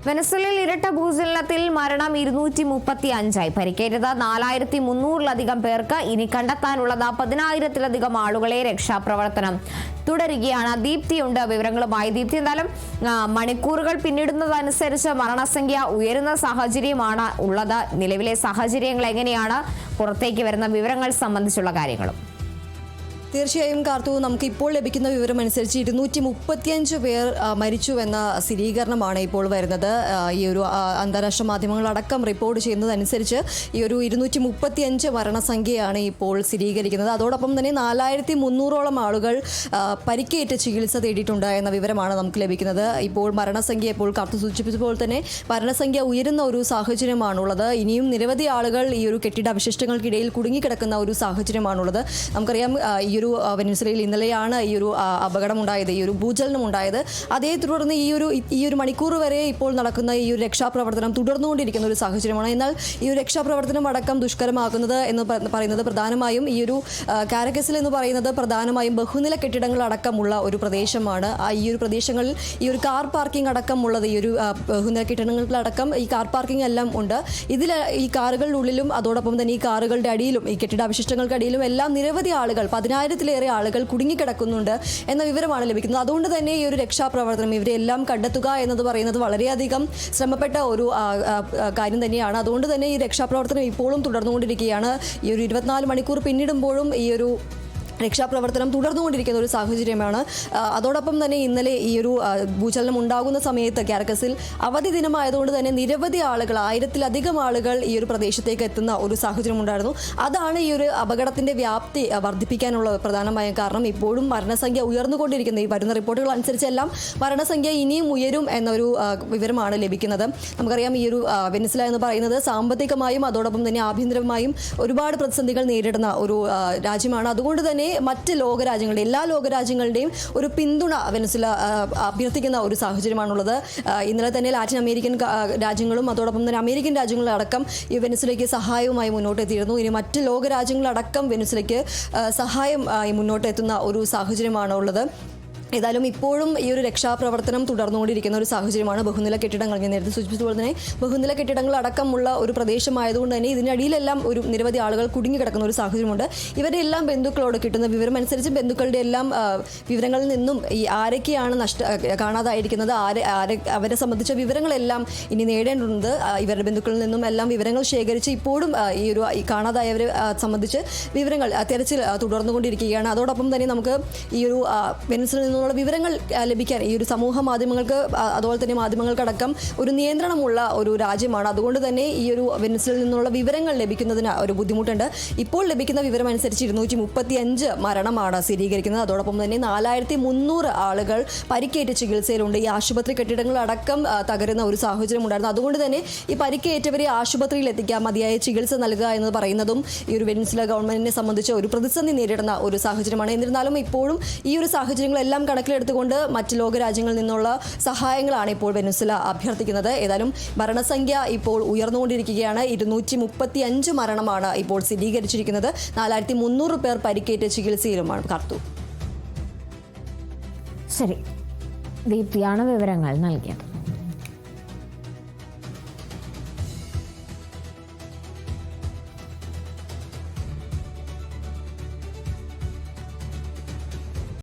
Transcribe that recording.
വെനസ്വേലയിൽ ഇരട്ട ഭൂചലനത്തിൽ മരണം 235. പരിക്കേറ്റത് 4300-ലധികം പേർക്ക്. ഇനി കണ്ടെത്താനുള്ളത് 10,000-ലധികം ആളുകളെ. രക്ഷാപ്രവർത്തനം തുടരുകയാണ്. ദീപ്തിയുണ്ട് വിവരങ്ങളുമായി. ദീപ്തി, എന്തായാലും മണിക്കൂറുകൾ പിന്നിടുന്നതനുസരിച്ച് മരണസംഖ്യ ഉയരുന്ന സാഹചര്യമാണ് ഉള്ളത്. നിലവിലെ സാഹചര്യങ്ങൾ എങ്ങനെയാണ്? പുറത്തേക്ക് വരുന്ന വിവരങ്ങൾ സംബന്ധിച്ചുള്ള കാര്യങ്ങളും. തീർച്ചയായും കാർത്തു, നമുക്ക് ഇപ്പോൾ ലഭിക്കുന്ന വിവരം അനുസരിച്ച് 235 പേർ മരിച്ചുവെന്ന സ്ഥിരീകരണമാണ് ഇപ്പോൾ വരുന്നത്. ഈ ഒരു അന്താരാഷ്ട്ര മാധ്യമങ്ങളടക്കം റിപ്പോർട്ട് ചെയ്യുന്നതനുസരിച്ച് ഈ ഒരു 235 മരണസംഖ്യയാണ് ഇപ്പോൾ സ്ഥിരീകരിക്കുന്നത്. അതോടൊപ്പം തന്നെ 4300ഓളം ആളുകൾ പരിക്കേറ്റ് ചികിത്സ തേടിയിട്ടുണ്ട് എന്ന വിവരമാണ് നമുക്ക് ലഭിക്കുന്നത്. ഇപ്പോൾ മരണസംഖ്യ ഇപ്പോൾ കാർത്തു സൂചിപ്പിച്ചപ്പോൾ തന്നെ മരണസംഖ്യ ഉയരുന്ന ഒരു സാഹചര്യമാണുള്ളത്. ഇനിയും നിരവധി ആളുകൾ ഈ ഒരു കെട്ടിട അവശിഷ്ടങ്ങൾക്കിടയിൽ കുടുങ്ങിക്കിടക്കുന്ന ഒരു സാഹചര്യമാണുള്ളത്. നമുക്കറിയാം, ഈ ഒരു വെനസ്വേലയിൽ ഇന്നലെയാണ് ഈ ഒരു അപകടമുണ്ടായത്, ഈ ഒരു ഭൂചലനം ഉണ്ടായത്. അതേ തുടർന്ന് ഈ ഒരു മണിക്കൂർ വരെ ഇപ്പോൾ നടക്കുന്ന ഈ ഒരു രക്ഷാപ്രവർത്തനം തുടർന്നുകൊണ്ടിരിക്കുന്ന ഒരു സാഹചര്യമാണ്. എന്നാൽ ഈ ഒരു രക്ഷാപ്രവർത്തനം അടക്കം ദുഷ്കരമാക്കുന്നത് എന്ന് പറയുന്നത് പ്രധാനമായും ഈ ഒരു കാരക്കസിൽ എന്ന് പറയുന്നത് പ്രധാനമായും ബഹുനില കെട്ടിടങ്ങൾ അടക്കമുള്ള ഒരു പ്രദേശമാണ്. ഈ ഒരു പ്രദേശങ്ങളിൽ ഈ ഒരു കാർ പാർക്കിംഗ് അടക്കമുള്ളത്, ഈ ഒരു ബഹുനില കെട്ടിടങ്ങളിലടക്കം ഈ കാർ പാർക്കിംഗ് എല്ലാം ഉണ്ട്. ഇതിൽ ഈ കാറുകളിലുള്ളിലും അതോടൊപ്പം തന്നെ ഈ കാറുകളുടെ അടിയിലും ഈ കെട്ടിടാവശിഷ്ടങ്ങൾക്കടിയിലും എല്ലാം നിരവധി ആളുകൾ 10,000-ലേറെ ആളുകൾ കുടുങ്ങിക്കിടക്കുന്നുണ്ട് എന്ന വിവരമാണ് ലഭിക്കുന്നത്. അതുകൊണ്ട് തന്നെ ഈ ഒരു രക്ഷാപ്രവർത്തനം ഇവരെല്ലാം കണ്ടെത്തുക എന്നത് പറയുന്നത് വളരെയധികം ശ്രമപ്പെട്ട ഒരു കാര്യം തന്നെയാണ്. അതുകൊണ്ട് തന്നെ ഈ രക്ഷാപ്രവർത്തനം ഇപ്പോഴും തുടർന്നുകൊണ്ടിരിക്കുകയാണ്. ഈ ഒരു 24 മണിക്കൂർ പിന്നിടുമ്പോഴും ഈ ഒരു രക്ഷാപ്രവർത്തനം തുടർന്നുകൊണ്ടിരിക്കുന്ന ഒരു സാഹചര്യമാണ്. അതോടൊപ്പം തന്നെ ഇന്നലെ ഈ ഒരു ഭൂചലനം ഉണ്ടാകുന്ന സമയത്ത് കാരക്കസിൽ അവധി ദിനമായതുകൊണ്ട് തന്നെ നിരവധി ആളുകൾ, 1000-ലധികം ആളുകൾ ഈ ഒരു പ്രദേശത്തേക്ക് എത്തുന്ന ഒരു സാഹചര്യം ഉണ്ടായിരുന്നു. അതാണ് ഈ ഒരു അപകടത്തിൻ്റെ വ്യാപ്തി വർദ്ധിപ്പിക്കാനുള്ള പ്രധാനമായ കാരണം. ഇപ്പോഴും മരണസംഖ്യ ഉയർന്നുകൊണ്ടിരിക്കുന്നത്, ഈ വരുന്ന റിപ്പോർട്ടുകൾ അനുസരിച്ചെല്ലാം മരണസംഖ്യ ഇനിയും ഉയരും എന്നൊരു വിവരമാണ് ലഭിക്കുന്നത്. നമുക്കറിയാം, ഈ ഒരു വെനസ്വേല എന്ന് പറയുന്നത് സാമ്പത്തികമായും അതോടൊപ്പം തന്നെ ആഭ്യന്തരമായും ഒരുപാട് പ്രതിസന്ധികൾ നേരിടുന്ന ഒരു രാജ്യമാണ്. അതുകൊണ്ട് തന്നെ മറ്റ് ലോകരാജ്യങ്ങളുടെ എല്ലാ ലോകരാജ്യങ്ങളുടെയും ഒരു പിന്തുണ വെനസ്വേല അഭ്യർത്ഥിക്കുന്ന ഒരു സാഹചര്യമാണുള്ളത്. ഇന്നലെ തന്നെ ലാറ്റിൻ അമേരിക്കൻ രാജ്യങ്ങളും അതോടൊപ്പം തന്നെ അമേരിക്കൻ രാജ്യങ്ങളും അടക്കം ഈ വെനസ്വേലയ്ക്ക് സഹായവുമായി മുന്നോട്ടെത്തിയിരുന്നു. ഇനി മറ്റ് ലോകരാജ്യങ്ങളടക്കം വെനസ്വേലയ്ക്ക് സഹായം മുന്നോട്ടെത്തുന്ന ഒരു സാഹചര്യമാണ് ഉള്ളത്. ഏതായാലും ഇപ്പോഴും ഈ ഒരു രക്ഷാപ്രവർത്തനം തുടർന്നുകൊണ്ടിരിക്കുന്ന ഒരു സാഹചര്യമാണ്. ബഹുനില കെട്ടിടങ്ങൾ, ഞാൻ നേരത്തെ സൂചിപ്പിച്ചതുപോലെ തന്നെ ബഹുനില കെട്ടിടങ്ങൾ അടക്കമുള്ള ഒരു പ്രദേശമായതുകൊണ്ട് തന്നെ ഇതിനടിയിലെല്ലാം ഒരു നിരവധി ആളുകൾ കുടുങ്ങിക്കിടക്കുന്ന ഒരു സാഹചര്യമുണ്ട്. ഇവരുടെ എല്ലാം ബന്ധുക്കളോട് കിട്ടുന്ന വിവരം അനുസരിച്ച് ബന്ധുക്കളുടെ എല്ലാം വിവരങ്ങളിൽ നിന്നും ഈ ആരൊക്കെയാണ് കാണാതായിരിക്കുന്നത്, അവരെ സംബന്ധിച്ച വിവരങ്ങളെല്ലാം ഇനി നേടേണ്ടതുണ്ട്. ഇവരുടെ ബന്ധുക്കളിൽ നിന്നും എല്ലാം വിവരങ്ങൾ ശേഖരിച്ച് ഇപ്പോഴും ഈ ഒരു കാണാതായവരെ സംബന്ധിച്ച് വിവരങ്ങൾ തെരച്ചിൽ തുടർന്നുകൊണ്ടിരിക്കുകയാണ്. അതോടൊപ്പം തന്നെ നമുക്ക് ഈ ഒരു വെനസ്വേലയിൽ നിന്നും വിവരങ്ങൾ ലഭിക്കാൻ ഈ ഒരു സമൂഹ മാധ്യമങ്ങൾക്ക് അതുപോലെ തന്നെ മാധ്യമങ്ങൾക്കടക്കം ഒരു നിയന്ത്രണമുള്ള ഒരു രാജ്യമാണ്. അതുകൊണ്ട് തന്നെ ഈ ഒരു വെനസ്വേലയിൽ നിന്നുള്ള വിവരങ്ങൾ ലഭിക്കുന്നതിന് ഒരു ബുദ്ധിമുട്ടുണ്ട്. ഇപ്പോൾ ലഭിക്കുന്ന വിവരം അനുസരിച്ച് 235 മരണമാണ് സ്ഥിരീകരിക്കുന്നത്. അതോടൊപ്പം തന്നെ 4300 ആളുകൾ പരിക്കേറ്റ് ചികിത്സയിലുണ്ട്. ഈ ആശുപത്രി കെട്ടിടങ്ങളടക്കം തകരുന്ന ഒരു സാഹചര്യം ഉണ്ടായിരുന്നു. അതുകൊണ്ട് തന്നെ ഈ പരിക്കേറ്റവരെ ആശുപത്രിയിൽ എത്തിക്കാൻ മതിയായ ചികിത്സ നൽകുക എന്ന് പറയുന്നതും ഈ ഒരു വെനസ്വേല ഗവൺമെന്റിനെ സംബന്ധിച്ച് ഒരു പ്രതിസന്ധി നേരിടുന്ന ഒരു സാഹചര്യമാണ്. എന്നിരുന്നാലും ഇപ്പോഴും ഈ ഒരു സാഹചര്യങ്ങളെല്ലാം കണക്കിലെടുത്തുകൊണ്ട് മറ്റ് ലോകരാജ്യങ്ങളിൽ നിന്നുള്ള സഹായങ്ങളാണ് ഇപ്പോൾ വെനസ്വേല അഭ്യർത്ഥിക്കുന്നത്. ഏതായാലും മരണസംഖ്യ ഇപ്പോൾ ഉയർന്നുകൊണ്ടിരിക്കുകയാണ്. 235 മരണമാണ് ഇപ്പോൾ സ്ഥിരീകരിച്ചിരിക്കുന്നത്. 4300 പേർ പരിക്കേറ്റ് ചികിത്സയിലുമാണ്. കാർത്തു, ശരി, ദീപ്തിയാണ് വിവരങ്ങൾ നൽകിയത്.